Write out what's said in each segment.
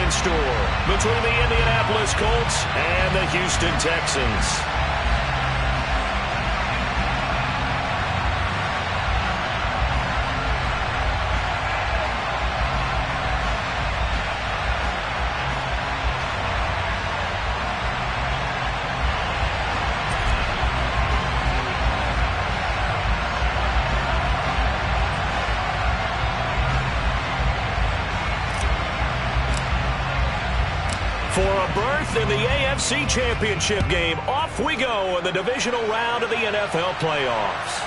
in store between the Indianapolis Colts and the Houston Texans. For a berth in the AFC Championship game, off we go in the divisional round of the NFL playoffs.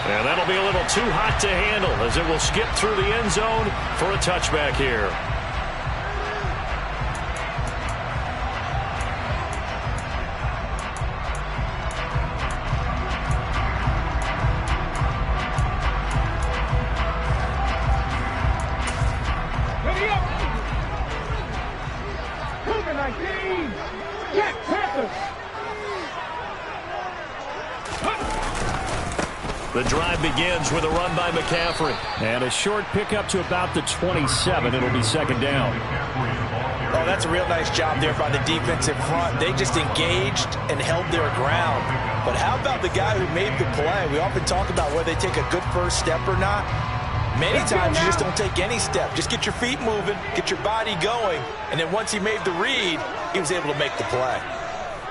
And that'll be a little too hot to handle as it will skip through the end zone for a touchback here. The drive begins with a run by McCaffrey. And a short pickup to about the 27. It'll be second down. Oh, that's a real nice job there by the defensive front. They just engaged and held their ground. But how about the guy who made the play? We often talk about whether they take a good first step or not. Many times you just don't take any step. Just get your feet moving, get your body going, and then once he made the read, he was able to make the play.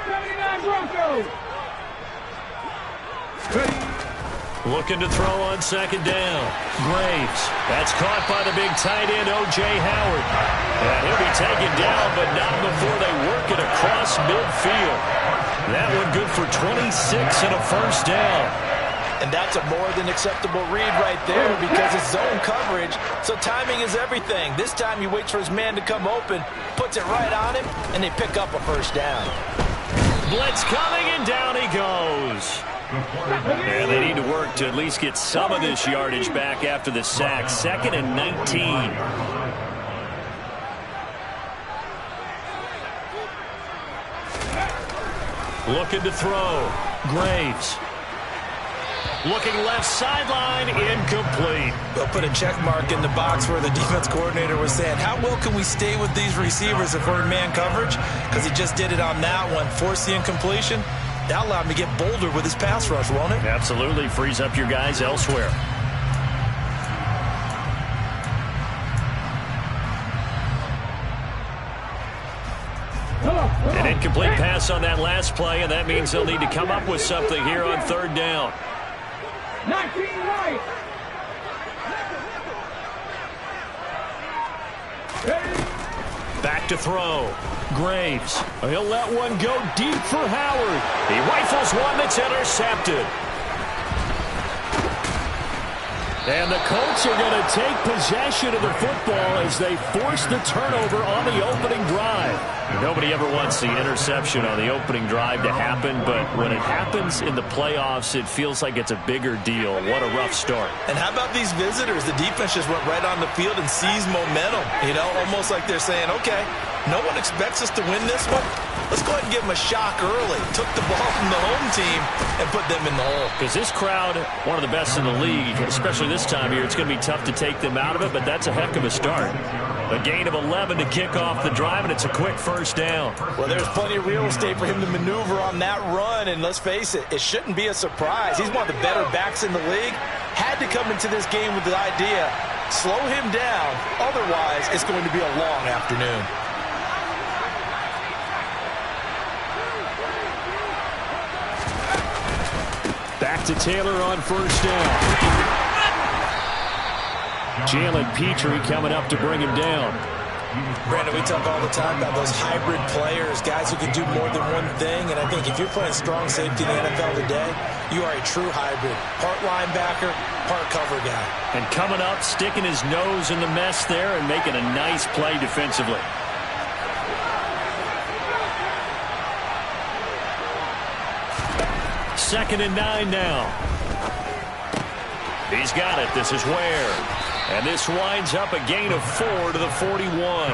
79 Broncos. Looking to throw on second down. Graves. That's caught by the big tight end, O.J. Howard. And he'll be taken down, but not before they work it across midfield. That one good for 26 and a first down. And that's a more than acceptable read right there because it's zone coverage, so timing is everything. This time he waits for his man to come open, puts it right on him, and they pick up a first down. Blitz coming, and down he goes. And they need to work to at least get some of this yardage back after the sack. 2nd and 19. Looking to throw. Graves. Looking left sideline, incomplete. They'll put a check mark in the box where the defense coordinator was saying, how well can we stay with these receivers if we're in man coverage? Because he just did it on that one, forced the incompletion. That allowed him to get bolder with his pass rush, won't it? Absolutely. Frees up your guys elsewhere. An incomplete pass on that last play, and that means they'll need to come up with something here on third down. 19 right. Back to throw. Graves. He'll let one go deep for Howard. He rifles one that's intercepted. And the Colts are going to take possession of the football as they force the turnover on the opening drive. Nobody ever wants the interception on the opening drive to happen, but when it happens in the playoffs, it feels like it's a bigger deal. What a rough start. And how about these visitors? The defense just went right on the field and seized momentum. You know, almost like they're saying, okay, no one expects us to win this one. Let's go ahead and give them a shock early. Took the ball from the home team and put them in the hole. Because this crowd, one of the best in the league, especially this time of year, it's going to be tough to take them out of it, but that's a heck of a start. A gain of 11 to kick off the drive, and it's a quick first down. Well, there's plenty of real estate for him to maneuver on that run, and let's face it, it shouldn't be a surprise. He's one of the better backs in the league. Had to come into this game with the idea, slow him down, otherwise it's going to be a long afternoon. Back to Taylor on first down. Jalen Petrie coming up to bring him down. Brandon, we talk all the time about those hybrid players, guys who can do more than one thing, and I think if you're playing strong safety in the NFL today, you are a true hybrid. Part linebacker, part cover guy. And coming up, sticking his nose in the mess there and making a nice play defensively. Second and 9 now. He's got it. This is Ware. And this winds up a gain of 4 to the 41.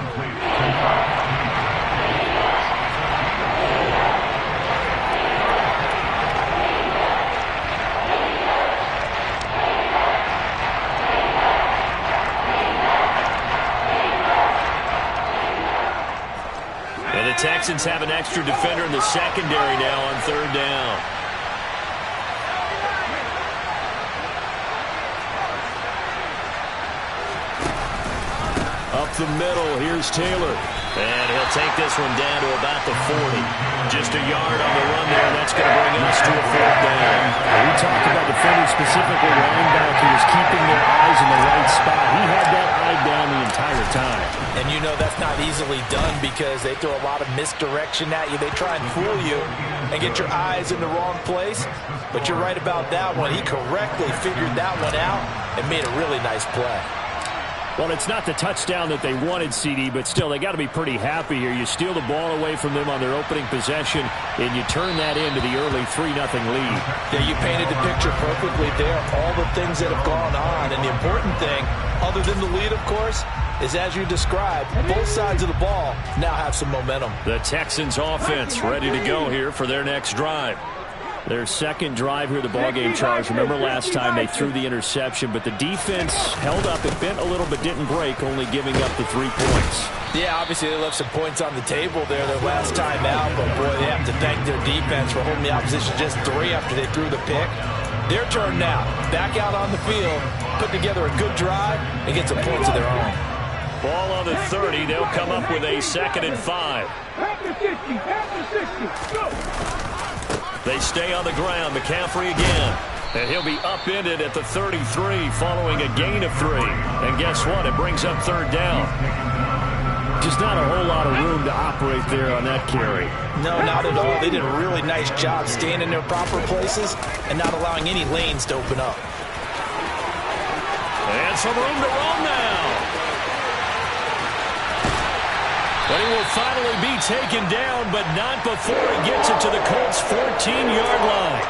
Texans have an extra defender in the secondary now on third down. Up the middle, here's Taylor. And he'll take this one down to about the 40. Just a yard on the run there, and that's going to bring us to a fourth down. We talked about defenders, specifically linebackers, keeping their eyes in the right spot. He had that eye down the entire time. And you know that's not easily done because they throw a lot of misdirection at you. They try and fool you and get your eyes in the wrong place. But you're right about that one. He correctly figured that one out and made a really nice play. Well, it's not the touchdown that they wanted, CD, but still, they got to be pretty happy here. You steal the ball away from them on their opening possession, and you turn that into the early 3-0 lead. Yeah, you painted the picture perfectly there. All the things that have gone on, and the important thing, other than the lead, of course, is as you described, both sides of the ball now have some momentum. The Texans offense ready to go here for their next drive. Their second drive here, the ballgame charge. Remember last time they threw the interception, but the defense held up. It bent a little but didn't break, only giving up the 3 points. Yeah, obviously they left some points on the table there their last time out, but boy, they have to thank their defense for holding the opposition just 3 after they threw the pick. Their turn now. Back out on the field, put together a good drive, and get some points of their own. Ball on the 30. They'll come up with a 2nd and 5. After 50, after 60, go! They stay on the ground. McCaffrey again. And he'll be upended at the 33 following a gain of 3. And guess what? It brings up third down. Just not a whole lot of room to operate there on that carry. No, not at all. They did a really nice job staying in their proper places and not allowing any lanes to open up. And some room to run now. But he will finally be taken down, but not before he gets it to the Colts' 14-yard line.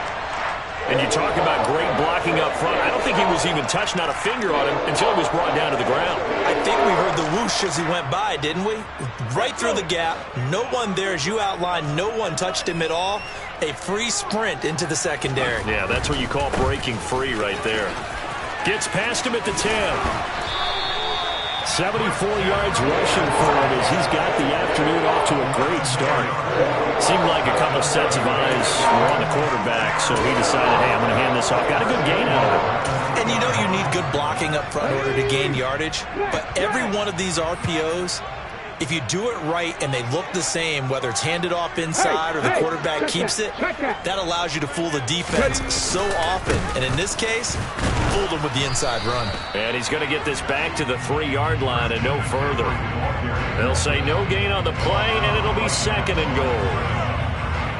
And you talk about great blocking up front. I don't think he was even touched, not a finger on him, until he was brought down to the ground. I think we heard the whoosh as he went by, didn't we? Right through the gap. No one there, as you outlined, no one touched him at all. A free sprint into the secondary. Yeah, that's what you call breaking free right there. Gets past him at the 10. 74 yards rushing for him as he's got the afternoon off to a great start. Seemed like a couple sets of eyes were on the quarterback, so he decided, hey, I'm going to hand this off. Got a good gain out of it. And you know you need good blocking up front in order to gain yardage, but every one of these RPOs, if you do it right and they look the same, whether it's handed off inside or the quarterback keeps it, that allows you to fool the defense so often. And in this case, fooled them with the inside run. And he's going to get this back to the 3-yard line and no further. They'll say no gain on the play, and it'll be 2nd and goal.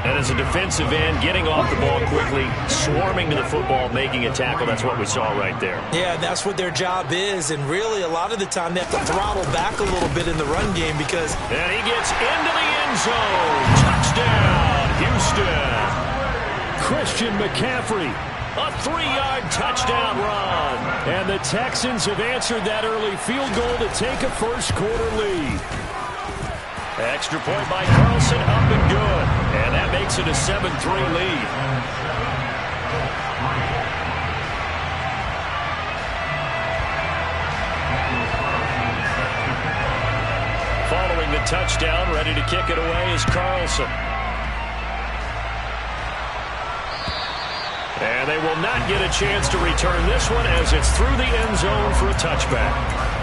And as a defensive end, getting off the ball quickly, swarming to the football, making a tackle, that's what we saw right there. Yeah, that's what their job is, and really a lot of the time they have to throttle back a little bit in the run game because... And he gets into the end zone. Touchdown, Houston. Christian McCaffrey, a 3-yard touchdown run. And the Texans have answered that early field goal to take a first-quarter lead. Extra point by Carlson, up and good. And that makes it a 7-3 lead. Following the touchdown, ready to kick it away is Carlson. And they will not get a chance to return this one as it's through the end zone for a touchback.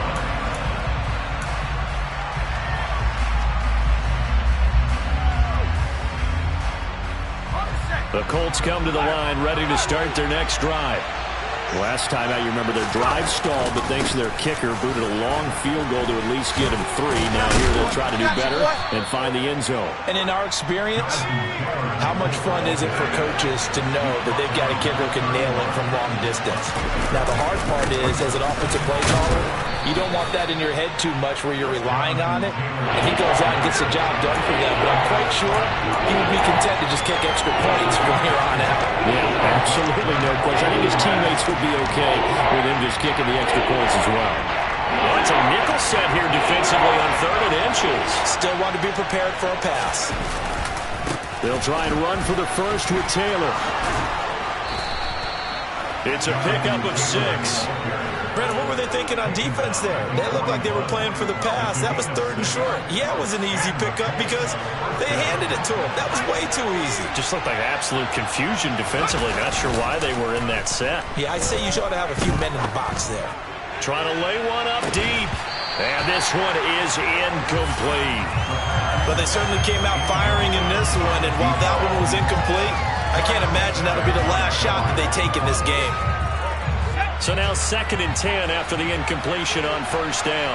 The Colts come to the line, ready to start their next drive. Last time out, you remember their drive stalled, but thanks to their kicker, booted a long field goal to at least get him 3. Now here they'll try to do better and find the end zone. And in our experience, how much fun is it for coaches to know that they've got a kicker who can nail it from long distance? Now the hard part is, as an offensive play caller, you don't want that in your head too much where you're relying on it. And he goes out and gets the job done for them. But I'm quite sure he would be content to just kick extra points from here on out. Yeah, absolutely no question. I think his teammates would be okay with him just kicking the extra points as well. Well, it's a nickel set here defensively on 3rd and inches. Still want to be prepared for a pass. They'll try and run for the first with Taylor. It's a pickup of 6. Brandon, what were they thinking on defense there? They looked like they were playing for the pass. That was 3rd and short. Yeah, it was an easy pickup because they handed it to him. That was way too easy. Just looked like absolute confusion defensively. Not sure why they were in that set. Yeah, I'd say you ought to have a few men in the box there. Trying to lay one up deep. And this one is incomplete. But they certainly came out firing in this one, and while that one was incomplete, I can't imagine that'll be the last shot that they take in this game. So now 2nd and 10 after the incompletion on 1st down.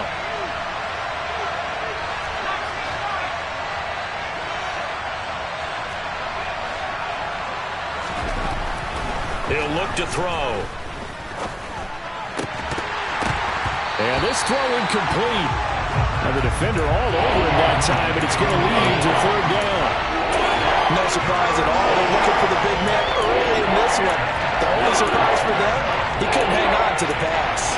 He'll look to throw. And this throw incomplete. And the defender all over him that time, and it's going to lead to 3rd down. No surprise at all. They're looking for the big man early in this one. The only surprise for them, he couldn't hang on to the pass.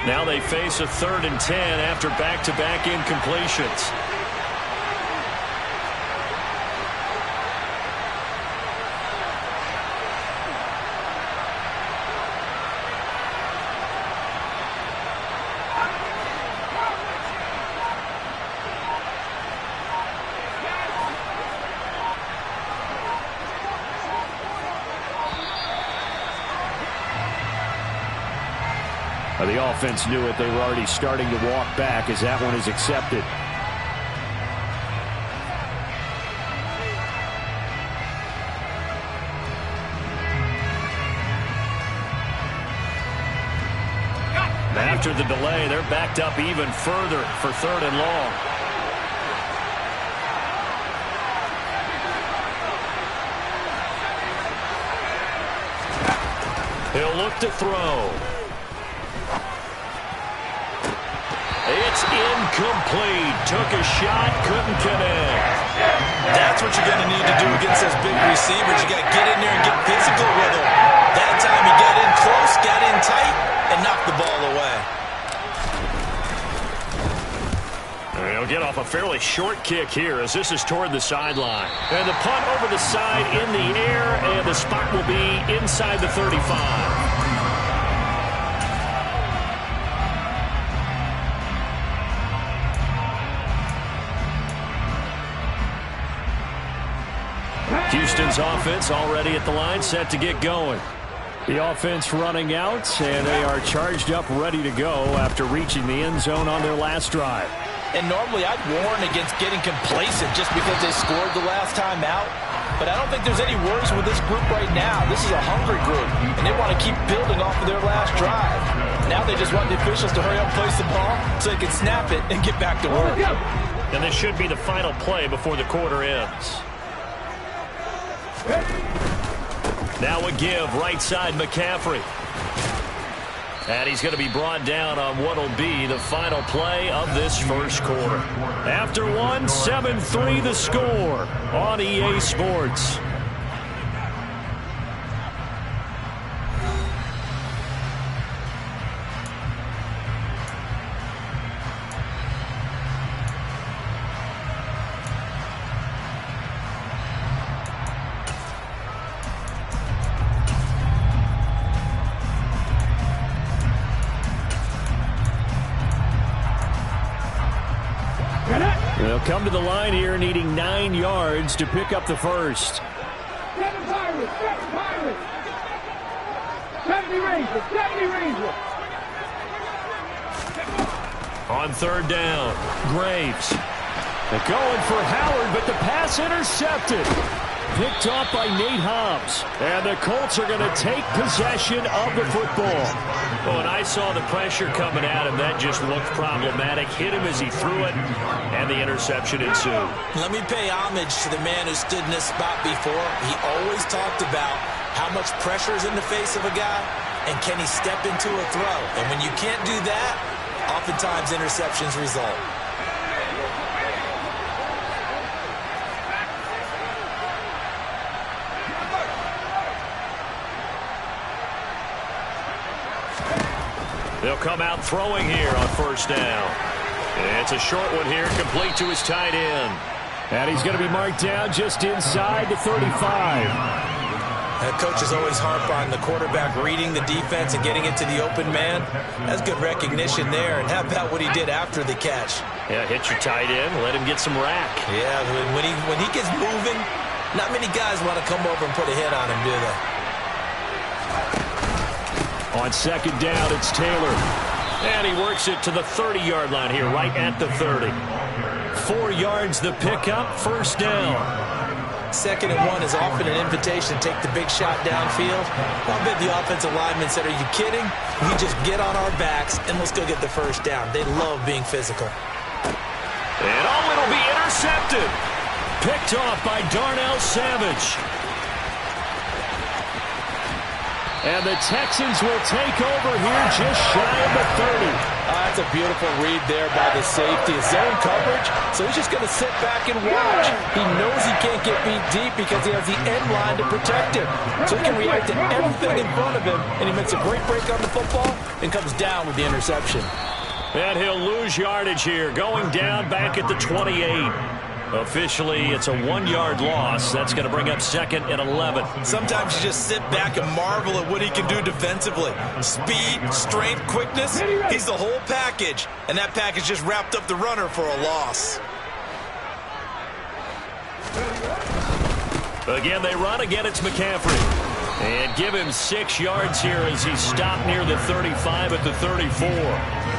Now they face a 3rd and 10 after back-to-back incompletions. The offense knew it. They were already starting to walk back as that one is accepted. After the delay, they're backed up even further for 3rd and long. He'll look to throw. It's incomplete. Took a shot, couldn't connect. That's what you're going to need to do against those big receivers. You got to get in there and get physical with them. That time he got in close, got in tight, and knocked the ball away. He'll get off a fairly short kick here as this is toward the sideline. And the punt over the side in the air, and the spot will be inside the 35. Houston's offense already at the line, set to get going. The offense running out, and they are charged up, ready to go after reaching the end zone on their last drive. And normally I'd warn against getting complacent just because they scored the last time out. But I don't think there's any worries with this group right now. This is a hungry group, and they want to keep building off of their last drive. Now they just want the officials to hurry up and place the ball so they can snap it and get back to work. And this should be the final play before the quarter ends. Now a give, right side McCaffrey. And he's going to be brought down on what will be the final play of this first quarter. After one, 7-3 the score on EA Sports. They'll come to the line here needing 9 yards to pick up the first. 7 Pirates, 7 Pirates. 70 Rangers, 70 Rangers. On third down, Graves. They're going for Howard, but the pass intercepted. Picked off by Nate Hobbs. And the Colts are going to take possession of the football. Oh, and I saw the pressure coming at him. That just looked problematic. Hit him as he threw it, and the interception ensued. Let me pay homage to the man who stood in this spot before. He always talked about how much pressure is in the face of a guy, and can he step into a throw. And when you can't do that, oftentimes interceptions result. They'll come out throwing here on first down. It's a short one here, complete to his tight end. And he's going to be marked down just inside the 35. Coach is always harp on the quarterback reading the defense and getting it to the open man. That's good recognition there. And how about what he did after the catch? Yeah, hit your tight end, let him get some rack. Yeah, when he gets moving, not many guys want to come over and put a hit on him, do they? On second down, it's Taylor. And he works it to the 30-yard line here, right at the 30. 4 yards the pickup, first down. 2nd and 1 is often an invitation to take the big shot downfield. I bet the offensive lineman said, are you kidding? We just get on our backs and let's go get the first down. They love being physical. And it'll be intercepted. Picked off by Darnell Savage. And the Texans will take over here just shy of the 30. That's a beautiful read there by the safety. It's zone coverage, so he's just going to sit back and watch. He knows he can't get beat deep because he has the end line to protect him. So he can react to everything in front of him, and he makes a great break on the football and comes down with the interception. And he'll lose yardage here, going down back at the 28. Officially, it's a 1-yard loss. That's going to bring up 2nd and 11. Sometimes you just sit back and marvel at what he can do defensively. Speed, strength, quickness, he's the whole package. And that package just wrapped up the runner for a loss. Again, they run. Again, it's McCaffrey. And give him 6 yards here as he stopped near the 35 at the 34.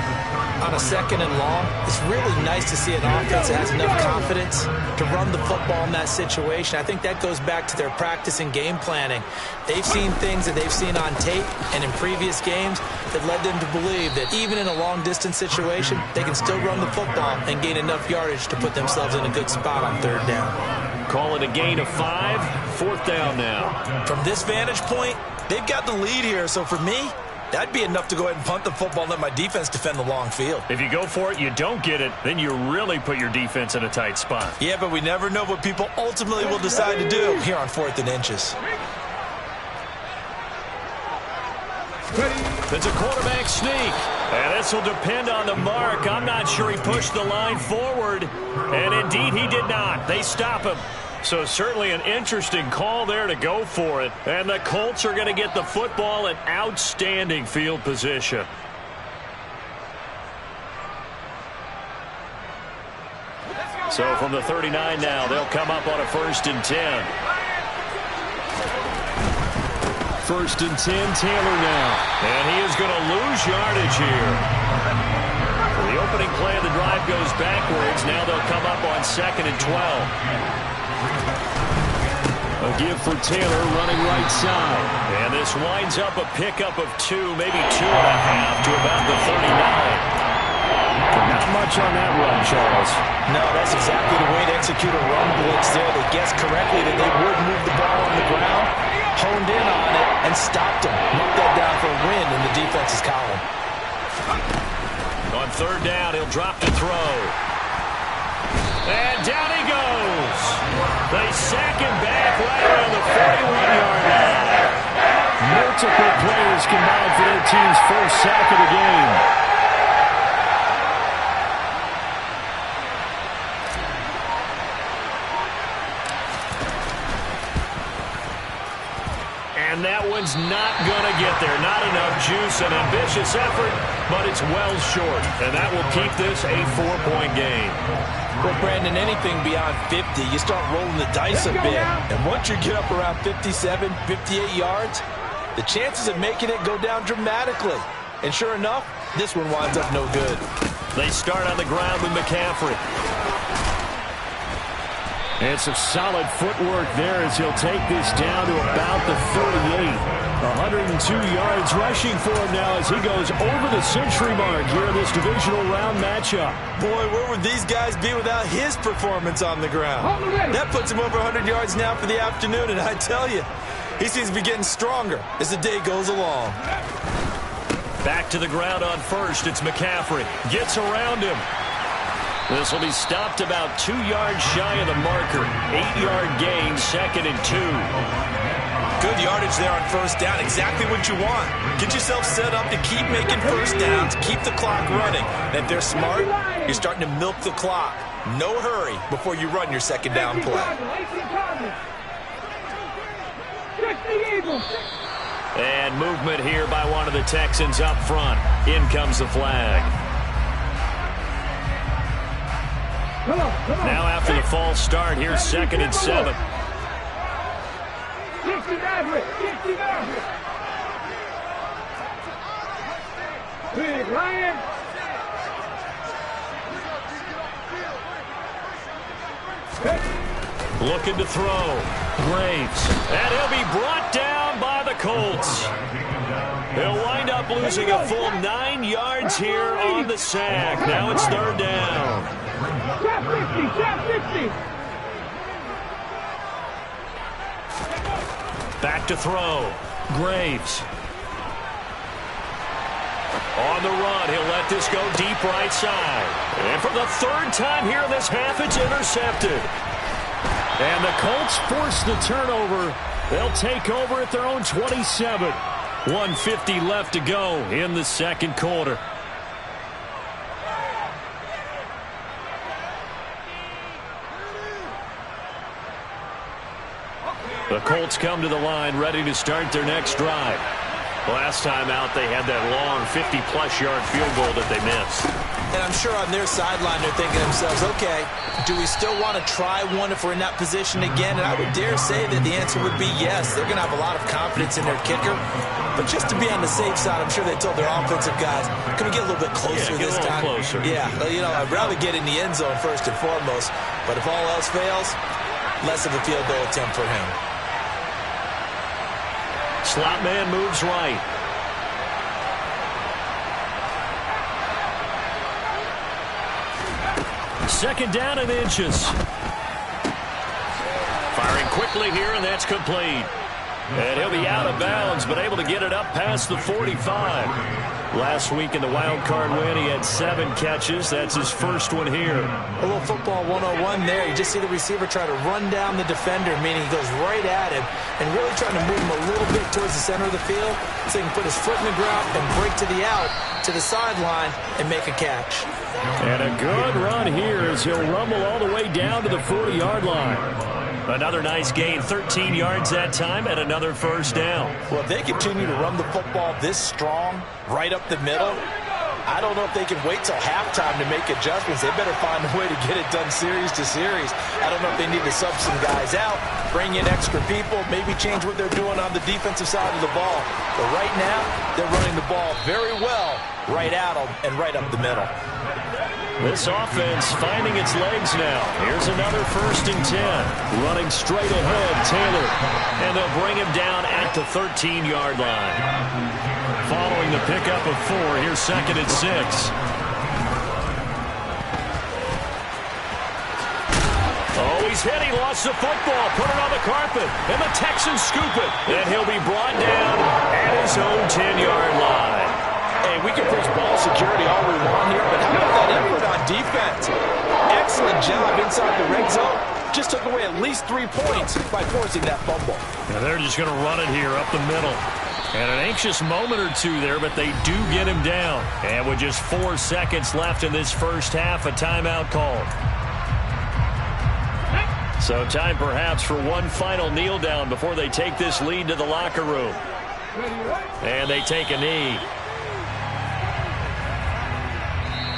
On a 2nd and long, it's really nice to see an offense that has enough confidence to run the football in that situation. I think that goes back to their practice and game planning. They've seen things that they've seen on tape and in previous games that led them to believe that even in a long-distance situation, they can still run the football and gain enough yardage to put themselves in a good spot on 3rd down. Call it a gain of 5, 4th down now. From this vantage point, they've got the lead here, so for me, that'd be enough to go ahead and punt the football and let my defense defend the long field. If you go for it, you don't get it, then you really put your defense in a tight spot. Yeah, but we never know what people ultimately will decide to do here on 4th and inches. It's a quarterback sneak. And this will depend on the mark. I'm not sure he pushed the line forward. And indeed, he did not. They stop him. So certainly an interesting call there to go for it. And the Colts are going to get the football in outstanding field position. So from the 39 now, they'll come up on a 1st and 10. 1st and 10, Taylor now. And he is going to lose yardage here. The opening play of the drive goes backwards. Now they'll come up on 2nd and 12. A give for Taylor running right side. And this winds up a pickup of 2, maybe 2.5 to about the 39. Not much on that run, Charles. No, that's exactly the way to execute a run blitz there. They guessed correctly that they would move the ball on the ground, honed in on it, and stopped him. Knocked that down for a win in the defense's column. On 3rd down, he'll drop to throw. And down he goes. They sack him back right around the 41-yard line. Multiple players combined for their team's first sack of the game. And that one's not going to get there. Not enough juice. An ambitious effort, but it's well short. And that will keep this a 4-point game. Well, Brandon, anything beyond 50, you start rolling the dice a bit. And once you get up around 57, 58 yards, the chances of making it go down dramatically. And sure enough, this one winds up no good. They start on the ground with McCaffrey. And some solid footwork there as he'll take this down to about the 38. 102 yards rushing for him now as he goes over the century mark here in this divisional round matchup. Boy, where would these guys be without his performance on the ground? That puts him over 100 yards now for the afternoon, and I tell you, he seems to be getting stronger as the day goes along. Back to the ground on 1st. It's McCaffrey. Gets around him. This will be stopped about 2 yards shy of the marker. 8-yard gain, 2nd and 2. Good yardage there on 1st down. Exactly what you want. Get yourself set up to keep making 1st downs, keep the clock running. And if they're smart, you're starting to milk the clock. No hurry before you run your second down play. And movement here by one of the Texans up front. In comes the flag. Now after the false start, here's 2nd and 7. Looking to throw. Graves. And he'll be brought down by the Colts. He'll wind up losing a full 9 yards here on the sack. Now it's 3rd down. Back to throw. Graves. On the run, he'll let this go deep right side. And for the 3rd time here in this half, it's intercepted. And the Colts force the turnover. They'll take over at their own 27. 1:50 left to go in the 2nd quarter. The Colts come to the line ready to start their next drive. Last time out, they had that long 50-plus-yard field goal that they missed. And I'm sure on their sideline they're thinking to themselves, okay, do we still want to try one if we're in that position again? And I would dare say that the answer would be yes. They're going to have a lot of confidence in their kicker. But just to be on the safe side, I'm sure they told their offensive guys, can we get a little bit closer this time? Closer. Yeah, you know, I'd rather get in the end zone first and foremost. But if all else fails, less of a field goal attempt for him. Slot man moves right. Second down and inches. Firing quickly here, and that's complete. And he'll be out of bounds, but able to get it up past the 45. Last week in the wild card win, he had 7 catches. That's his first one here. A little football 101 there. You just see the receiver try to run down the defender, meaning he goes right at him and really trying to move him a little bit towards the center of the field so he can put his foot in the ground and break to the out, to the sideline, and make a catch. And a good run here as he'll rumble all the way down to the 40-yard line. Another nice gain, 13 yards that time, and another first down. Well, if they continue to run the football this strong, right up the middle, I don't know if they can wait till halftime to make adjustments. They better find a way to get it done series to series. I don't know if they need to sub some guys out, bring in extra people, maybe change what they're doing on the defensive side of the ball. But right now, they're running the ball very well right at them and right up the middle. This offense finding its legs now. Here's another 1st and 10. Running straight ahead, Taylor. And they'll bring him down at the 13-yard line. Following the pickup of 4, here's 2nd and 6. Oh, he's hit. He lost the football. Put it on the carpet. And the Texans scoop it. And he'll be brought down at his own 10-yard line. Hey, we can preach ball security all we want here, but how about that effort on defense? Excellent job inside the red zone. Just took away at least 3 points by forcing that fumble. Now they're just going to run it here up the middle. And an anxious moment or two there, but they do get him down. And with just 4 seconds left in this first half, a timeout called. So time perhaps for one final kneel down before they take this lead to the locker room. And they take a knee.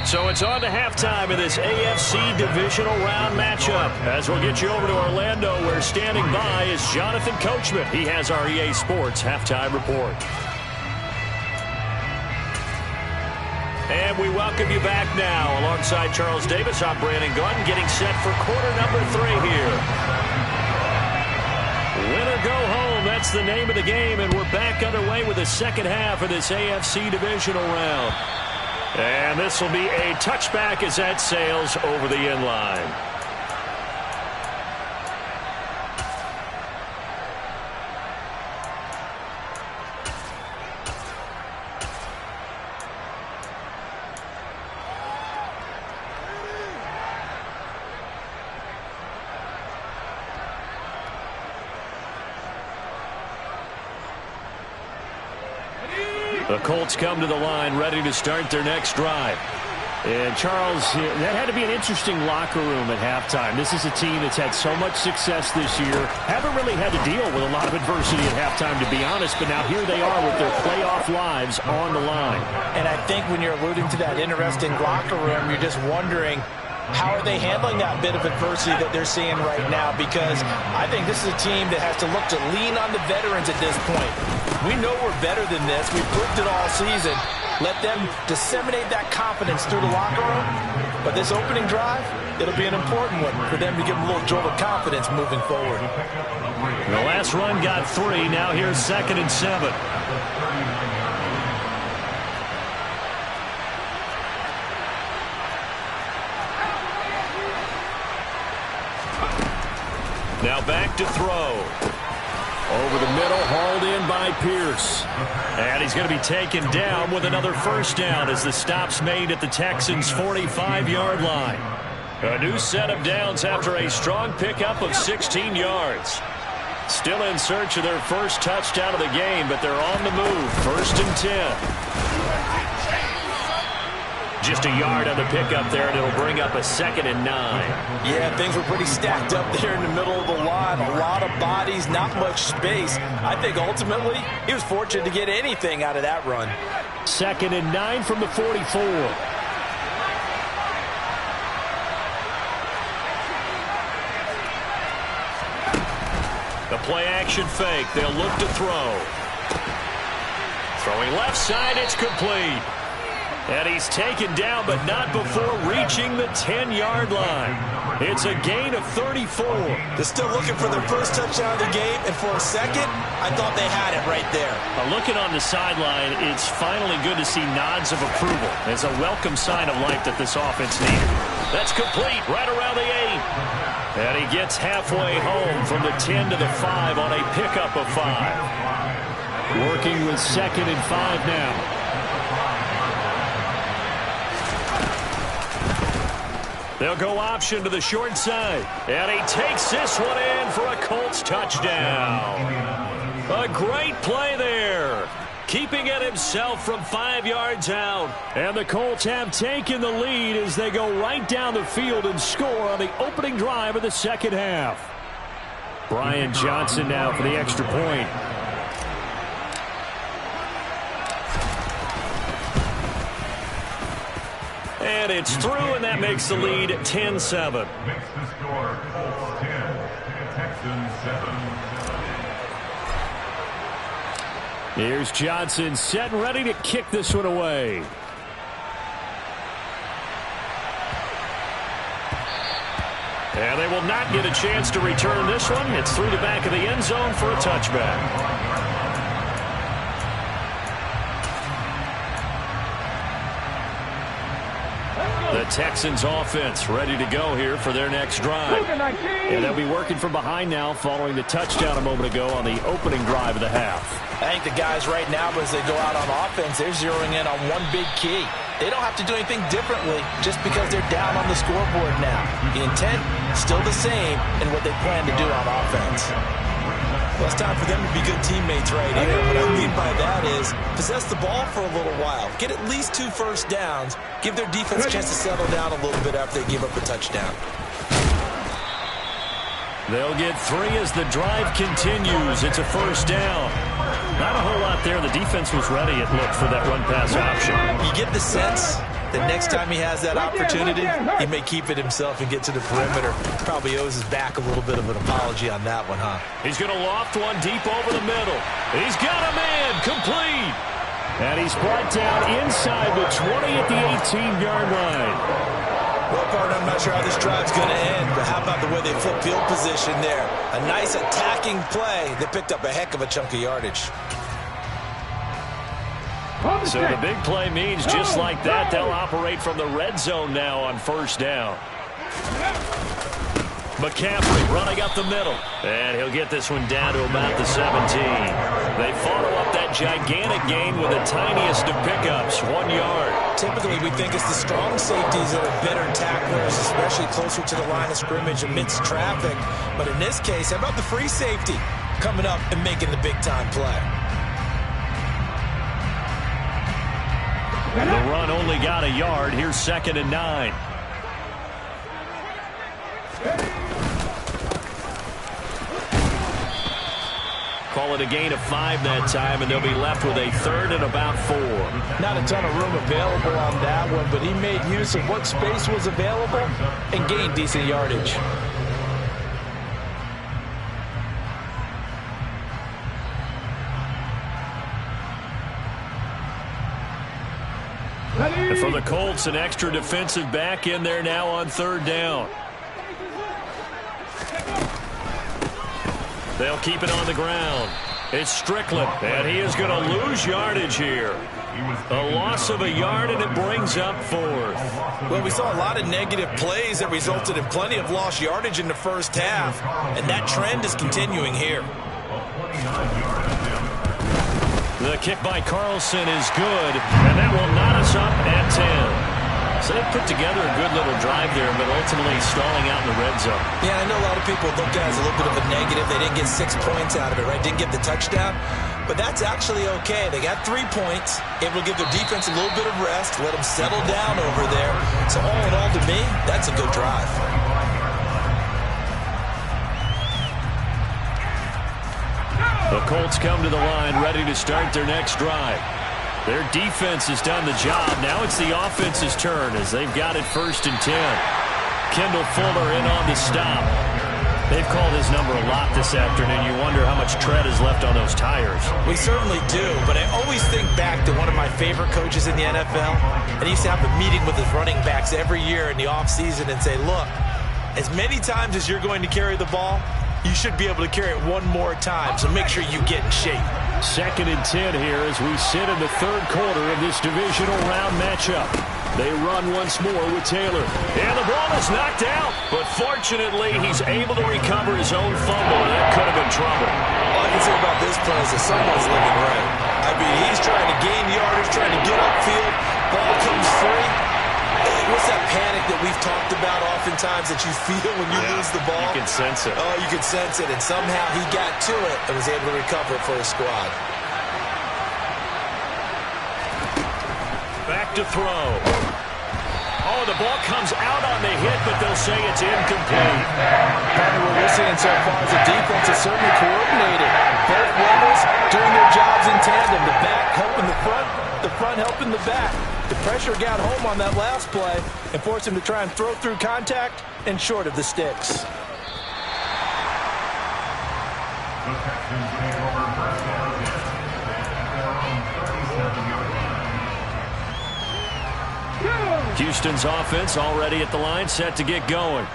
So it's on to halftime in this AFC divisional round matchup. As we'll get you over to Orlando, where standing by is Jonathan Coachman. He has our EA Sports halftime report. And we welcome you back now. Alongside Charles Davis, I'm Brandon Gordon, getting set for quarter number 3 here. Win or go home, that's the name of the game, and we're back underway with the second half of this AFC divisional round. And this will be a touchback as that sails over the end line. The Colts come to the line ready to start their next drive. And, Charles, that had to be an interesting locker room at halftime. This is a team that's had so much success this year. Haven't really had to deal with a lot of adversity at halftime, to be honest. But now here they are with their playoff lives on the line. And I think when you're alluding to that interesting locker room, you're just wondering, how are they handling that bit of adversity that they're seeing right now? Because I think this is a team that has to look to lean on the veterans at this point. We know we're better than this. We've proved it all season. Let them disseminate that confidence through the locker room. But this opening drive, it'll be an important one for them to give them a little jolt of confidence moving forward. The last run got 3. Now here's 2nd and 7. Now back to throw. Over the middle, hauled in by Pierce. And he's going to be taken down with another first down as the stop's made at the Texans' 45-yard line. A new set of downs after a strong pickup of 16 yards. Still in search of their first touchdown of the game, but they're on the move. 1st and 10. Just a yard on the pickup there, and it'll bring up a 2nd and 9. Yeah, things were pretty stacked up there in the middle of the line. A lot of bodies, not much space. I think ultimately he was fortunate to get anything out of that run. 2nd and 9 from the 44. The play action fake. They'll look to throw. Throwing left side, it's complete. And he's taken down, but not before reaching the 10-yard line. It's a gain of 34. They're still looking for their first touchdown of the game, and for a second, I thought they had it right there. Looking on the sideline, it's finally good to see nods of approval. It's a welcome sign of life that this offense needed. That's complete, right around the 8. And he gets halfway home from the 10 to the 5 on a pickup of 5. Working with 2nd and 5 now. They'll go option to the short side. And he takes this one in for a Colts touchdown. A great play there. Keeping it himself from 5 yards out. And the Colts have taken the lead as they go right down the field and score on the opening drive of the second half. Brian Johnson now for the extra point. And it's through, and that makes the lead 10-7. Makes the score Colts 10, Texans 7. Here's Johnson set and ready to kick this one away. And they will not get a chance to return this one. It's through the back of the end zone for a touchback. The Texans offense ready to go here for their next drive. And they'll be working from behind now following the touchdown a moment ago on the opening drive of the half. I think the guys right now, as they go out on offense, they're zeroing in on one big key. They don't have to do anything differently just because they're down on the scoreboard now. The intent, still the same in what they plan to do on offense. Well, it's time for them to be good teammates right here. What I mean by that is possess the ball for a little while. Get at least 2 first downs. Give their defense a chance to settle down a little bit after they give up a touchdown. They'll get 3 as the drive continues. It's a first down. Not a whole lot there. The defense was ready, it looked, for that run-pass option. You get the sense that next time he has that opportunity, he may keep it himself and get to the perimeter. Probably owes his back a little bit of an apology on that one, huh? He's going to loft one deep over the middle. He's got a man, complete. And he's brought down inside the 20 at the 18-yard line. Well, partner, I'm not sure how this drive's going to end, but how about the way they flip field position there? A nice attacking play that picked up a heck of a chunk of yardage. So the big play means just like that, they'll operate from the red zone now on first down. McCaffrey running up the middle. And he'll get this one down to about the 17. They follow up that gigantic gain with the tiniest of pickups, 1 yard. Typically, we think it's the strong safeties that are better tacklers, especially closer to the line of scrimmage amidst traffic. But in this case, how about the free safety coming up and making the big-time play? The run only got a yard. Here's 2nd and 9. Call it a gain of 5 that time, and they'll be left with a 3rd and about 4. Not a ton of room available on that one, but he made use of what space was available and gained decent yardage. And for the Colts, an extra defensive back in there now on 3rd down. They'll keep it on the ground. It's Strickland, and he is going to lose yardage here. A loss of a yard, and it brings up 4th. Well, we saw a lot of negative plays that resulted in plenty of lost yardage in the first half, and that trend is continuing here. The kick by Carlson is good, and that will knot us up at 10. So they put together a good little drive there, but ultimately stalling out in the red zone. Yeah, I know a lot of people look at it as a little bit of a negative. They didn't get 6 points out of it, right? Didn't get the touchdown. But that's actually okay. They got 3 points. It will give their defense a little bit of rest, let them settle down over there. So all in all, to me, that's a good drive. The Colts come to the line, ready to start their next drive. Their defense has done the job. Now it's the offense's turn as they've got it 1st and 10. Kendall Fuller in on the stop. They've called his number a lot this afternoon. You wonder how much tread is left on those tires. We certainly do, but I always think back to one of my favorite coaches in the NFL, and he used to have a meeting with his running backs every year in the offseason and say, look, as many times as you're going to carry the ball, you should be able to carry it 1 more time, so make sure you get in shape. 2nd and 10 here as we sit in the 3rd quarter of this divisional round matchup. They run once more with Taylor. And the ball is knocked out, but fortunately he's able to recover his own fumble, and that could have been trouble. All I can say about this play is that someone's looking right. I mean, he's trying to gain yardage, trying to get upfield. Ball comes free. What's that panic that we've talked about oftentimes that you feel when you lose the ball? You can sense it. Oh, you can sense it. And somehow he got to it and was able to recover it for his squad. Back to throw. Oh, the ball comes out on the hit, but they'll say it's incomplete. What we're seeing so far is the defense is certainly coordinated. Both levels doing their jobs in tandem. The back helping the front helping the back. The pressure got home on that last play and forced him to try and throw through contact and short of the sticks. The Texans take over first down. Their own 37-yard line. Houston's offense already at the line, set to get going.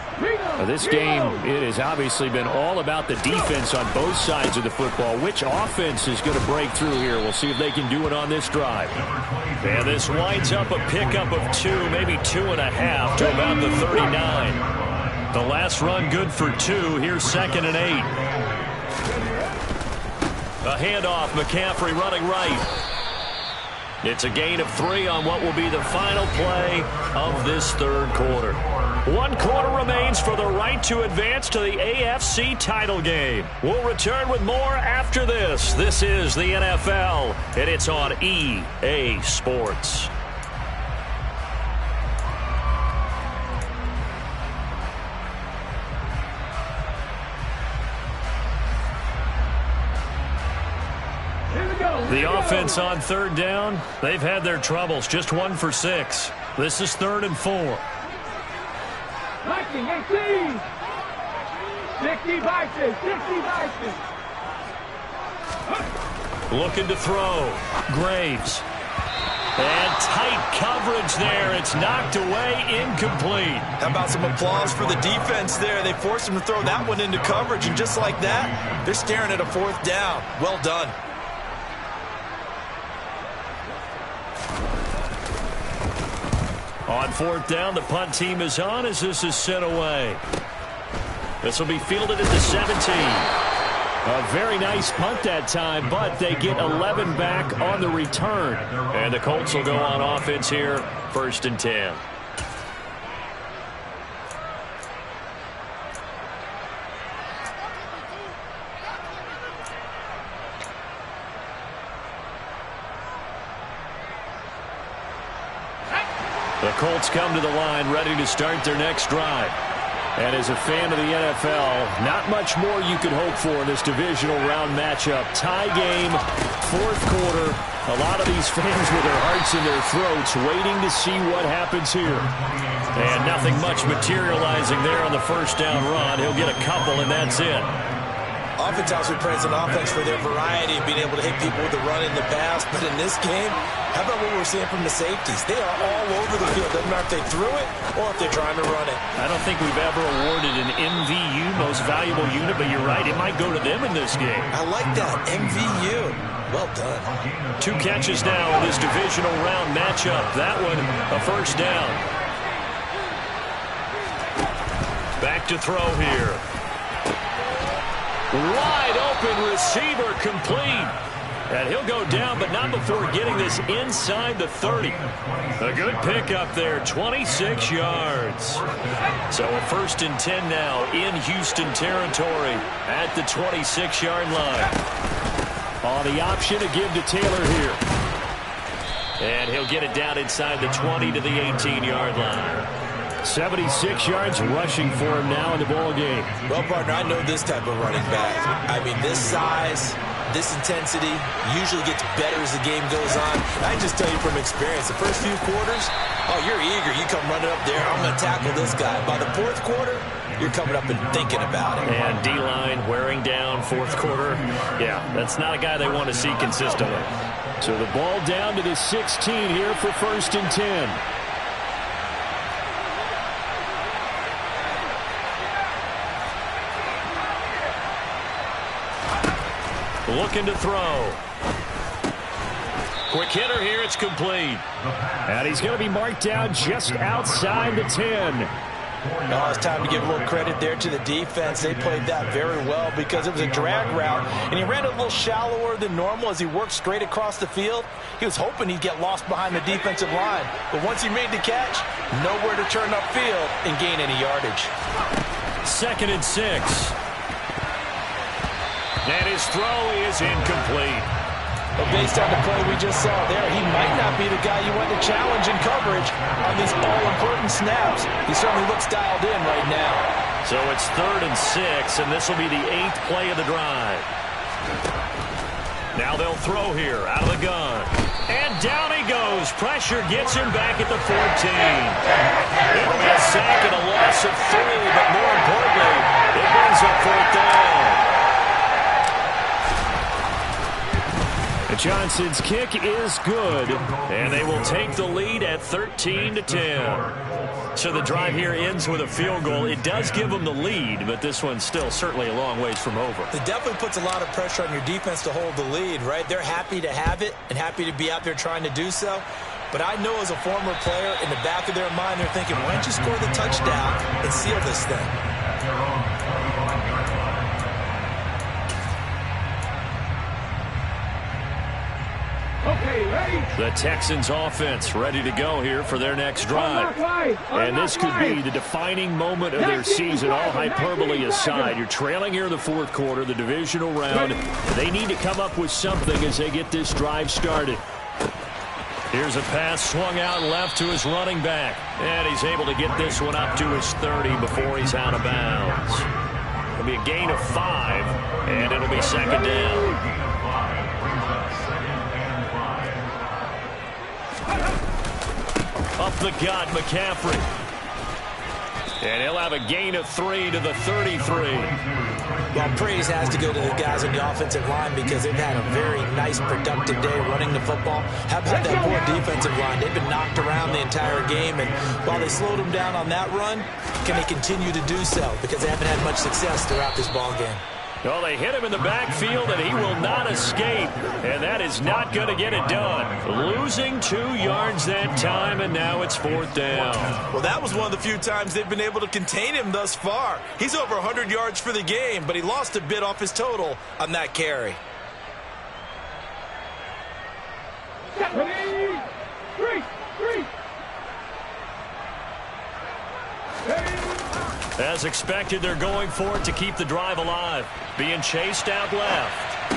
This game, it has obviously been all about the defense on both sides of the football. Which offense is going to break through here? We'll see if they can do it on this drive. And this winds up a pickup of 2, maybe 2.5 to about the 39. The last run good for 2. Here's 2nd and 8. A handoff, McCaffrey running right. It's a gain of 3 on what will be the final play of this 3rd quarter. 1 quarter remains for the right to advance to the AFC title game. We'll return with more after this. This is the NFL, and it's on EA Sports. The offense on 3rd down, they've had their troubles. Just 1 for 6. This is 3rd and 4. 19, 18. 60 Vikings, 60 Vikings. Looking to throw. Graves. And tight coverage there. It's knocked away, incomplete. How about some applause for the defense there? They forced him to throw that one into coverage, and just like that, they're staring at a 4th down. Well done. On 4th down, the punt team is on as this is sent away. This will be fielded at the 17. A very nice punt that time, but they get 11 back on the return. And the Colts will go on offense here, 1st and 10. The Colts come to the line ready to start their next drive. And as a fan of the NFL, not much more you could hope for in this divisional round matchup. Tie game, fourth quarter. A lot of these fans with their hearts in their throats waiting to see what happens here. And nothing much materializing there on the first down run. He'll get a couple, and that's it. Oftentimes we praise an offense for their variety of being able to hit people with the run in the pass. But in this game, how about what we're seeing from the safeties? They are all over the field. Doesn't matter if they threw it or if they're trying to run it. I don't think we've ever awarded an MVU, most valuable unit, but you're right. It might go to them in this game. I like that. MVU. Well done. 2 catches now in this divisional round matchup. That one, a first down. Back to throw here. Wide open receiver complete. And he'll go down, but not before getting this inside the 30. A good pickup there, 26 yards. So a 1st and 10 now in Houston territory at the 26-yard line. On the option to give to Taylor here. And he'll get it down inside the 20 to the 18-yard line. 76 yards rushing for him now in the ball game. Well, partner, I know this type of running back. I mean, this size, this intensity usually gets better as the game goes on. I just tell you from experience, the first few quarters, oh, you're eager. You come running up there, I'm going to tackle this guy. By the fourth quarter, you're coming up and thinking about it. And D-line wearing down fourth quarter. Yeah, that's not a guy they want to see consistently. So the ball down to the 16 here for 1st and 10. Looking to throw. Quick hitter here. It's complete. And he's going to be marked down just outside the 10. Oh, it's time to give a little credit there to the defense. They played that very well because it was a drag route, and he ran a little shallower than normal as he worked straight across the field. He was hoping he'd get lost behind the defensive line, but once he made the catch, nowhere to turn upfield and gain any yardage. 2nd and 6. And his throw is incomplete. But based on the play we just saw there, he might not be the guy you want to challenge in coverage on these all-important snaps. He certainly looks dialed in right now. So it's 3rd and 6, and this will be the 8th play of the drive. Now they'll throw here out of the gun. And down he goes. Pressure gets him back at the 14. It'll be a sack and a loss of 3, but more importantly, it brings up 4th down. Johnson's kick is good, and they will take the lead at 13-10. So the drive here ends with a field goal. It does give them the lead, but this one's still certainly a long ways from over. It definitely puts a lot of pressure on your defense to hold the lead, right? They're happy to have it and happy to be out there trying to do so. But I know as a former player, in the back of their mind, they're thinking, why don't you score the touchdown and seal this thing? The Texans offense ready to go here for their next drive. And this could be the defining moment of their season, all hyperbole aside. You're trailing here in the fourth quarter, the divisional round. They need to come up with something as they get this drive started. Here's a pass swung out left to his running back. And he's able to get this one up to his 30 before he's out of bounds. It'll be a gain of 5, and it'll be 2nd down. Up the gut, McCaffrey. And he'll have a gain of 3 to the 33. Well, praise has to go to the guys on the offensive line because they've had a very nice, productive day running the football. How about that poor defensive line? They've been knocked around the entire game, and while they slowed them down on that run, can they continue to do so? Because they haven't had much success throughout this ball game. Well, they hit him in the backfield, and he will not escape. And that is not going to get it done. Losing 2 yards that time, and now it's 4th down. Well, that was one of the few times they've been able to contain him thus far. He's over 100 yards for the game, but he lost a bit off his total on that carry. As expected, they're going for it to keep the drive alive. Being chased out left.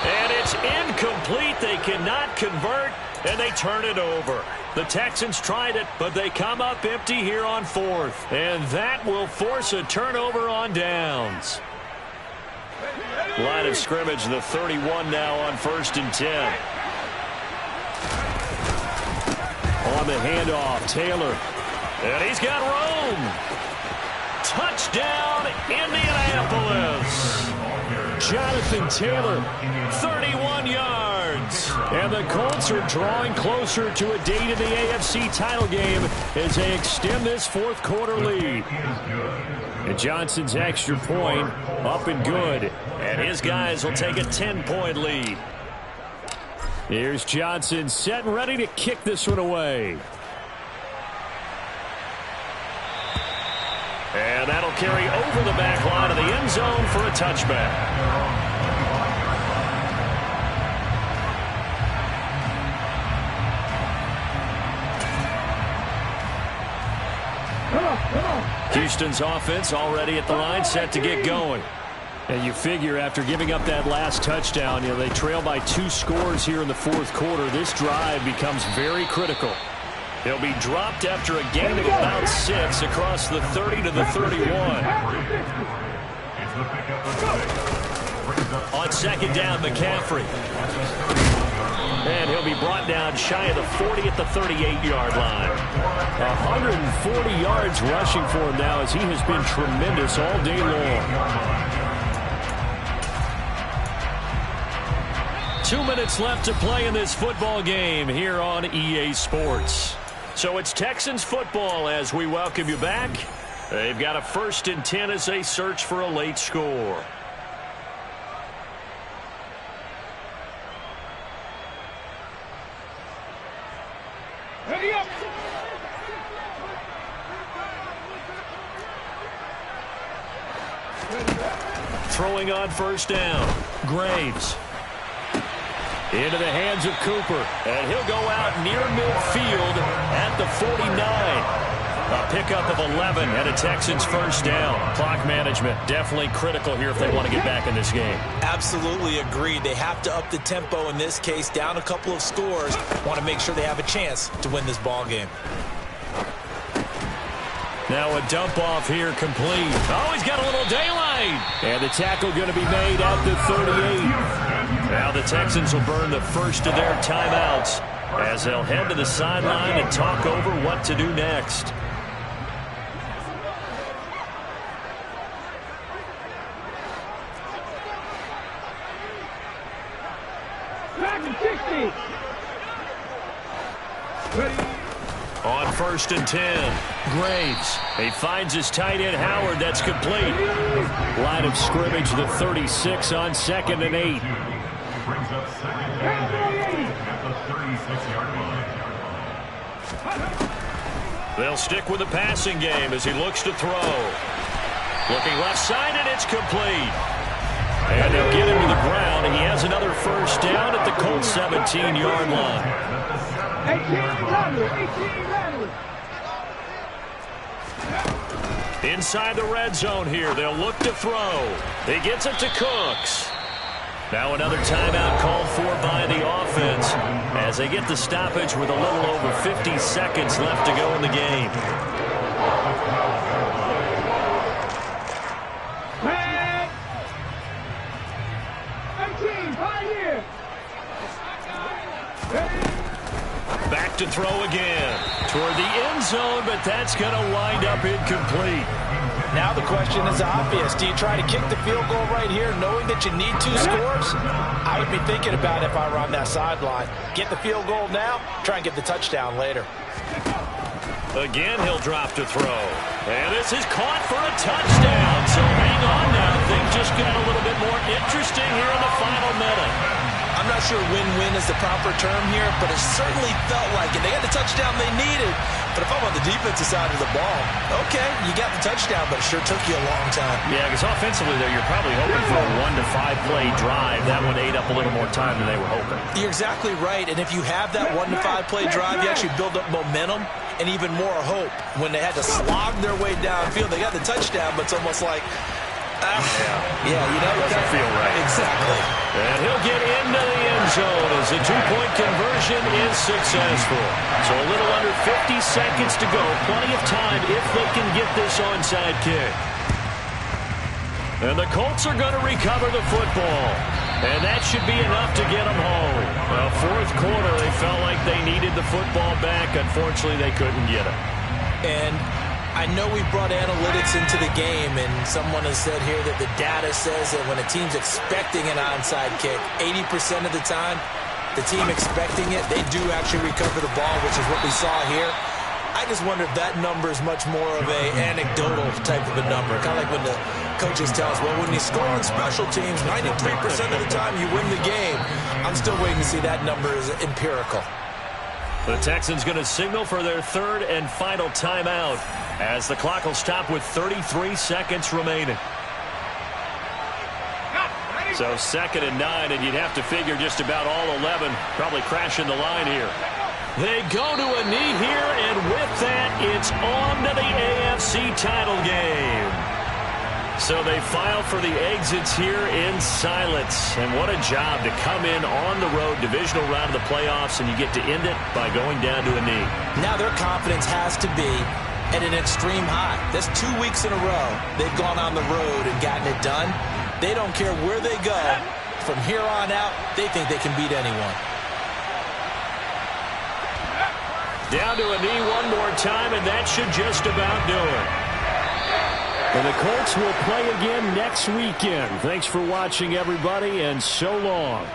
And it's incomplete. They cannot convert, and they turn it over. The Texans tried it, but they come up empty here on 4th. And that will force a turnover on downs. Line of scrimmage, the 31 now on 1st and 10. On the handoff, Taylor. And he's got room. Touchdown, Indianapolis. Jonathan Taylor, 31 yards. And the Colts are drawing closer to a date in the AFC title game as they extend this 4th quarter lead. And Johnson's extra point up and good. And his guys will take a 10-point lead. Here's Johnson set and ready to kick this one away. And that'll carry over the back line of the end zone for a touchback. Houston's offense already at the line, set to get going. And you figure after giving up that last touchdown, they trail by 2 scores here in the 4th quarter. This drive becomes very critical. They'll be dropped after a gain of about 6 across the 30 to the 31. On 2nd down, McCaffrey. And he'll be brought down shy of the 40 at the 38-yard line. 140 yards rushing for him now as he has been tremendous all day long. 2 minutes left to play in this football game here on EA Sports. So it's Texans football as we welcome you back. They've got a 1st and 10 as they search for a late score. Ready up. Throwing on 1st down. Graves. Into the hands of Cooper. And he'll go out near midfield at the 49. A pickup of 11 and a Texans 1st down. Clock management definitely critical here if they want to get back in this game. Absolutely agreed. They have to up the tempo in this case, down a couple of scores. Want to make sure they have a chance to win this ball game. Now a dump off here complete. Oh, he's got a little daylight. And the tackle going to be made at the 38. Now the Texans will burn the first of their timeouts as they'll head to the sideline and talk over what to do next. On 1st and 10, Graves. He finds his tight end, Howard. That's complete. Line of scrimmage, the 36 on 2nd and 8. Brings up 2nd and 8 at the 36-yard line. They'll stick with the passing game as he looks to throw. Looking left side, and it's complete. And they'll get him to the ground. He has another 1st down at the Colts 17-yard line. 18 Inside the red zone here, they'll look to throw. He gets it to Cooks. Now another timeout called for by the offense as they get the stoppage with a little over 50 seconds left to go in the game. Back to throw again toward the end zone, but that's going to wind up incomplete. Now the question is obvious. Do you try to kick the field goal right here knowing that you need 2 scores? I would be thinking about it if I were on that sideline. Get the field goal now, try and get the touchdown later. Again, he'll drop to throw. And this is caught for a touchdown. So hang on now. Things just got a little bit more interesting here in the final minute. I'm not sure win-win is the proper term here, but it certainly felt like it. They got the touchdown they needed. But if I'm on the defensive side of the ball, okay, you got the touchdown, but it sure took you a long time. Yeah, because offensively there, you're probably hoping for a 1 to 5 play drive. That one ate up a little more time than they were hoping. You're exactly right. And if you have that 1 to 5 play drive, you actually build up momentum and even more hope. When they had to slog their way downfield, they got the touchdown, but it's almost like Yeah, you know, doesn't feel right. Exactly. And he'll get into the end zone as the two-point conversion is successful. So a little under 50 seconds to go. Plenty of time if they can get this onside kick. And the Colts are going to recover the football. And that should be enough to get them home. Well, fourth quarter, they felt like they needed the football back. Unfortunately, they couldn't get it. And I know we brought analytics into the game, and someone has said here that the data says that when a team's expecting an onside kick, 80% of the time, the team expecting it, they do actually recover the ball, which is what we saw here. I just wonder if that number is much more of an anecdotal type of a number. Kind of like when the coaches tell us, well, when you score on special teams, 93% of the time you win the game. I'm still waiting to see that number is empirical. The Texans going to signal for their third and final timeout as the clock will stop with 33 seconds remaining. So 2nd and 9, and you'd have to figure just about all 11 probably crashing the line here. They go to a knee here, and with that, it's on to the AFC title game. So they file for the exits here in silence. And what a job to come in on the road, divisional round of the playoffs, and you get to end it by going down to a knee. Now their confidence has to be at an extreme high. That's 2 weeks in a row they've gone on the road and gotten it done. They don't care where they go. From here on out, they think they can beat anyone. Down to a knee one more time, and that should just about do it. And the Colts will play again next weekend. Thanks for watching, everybody, and so long.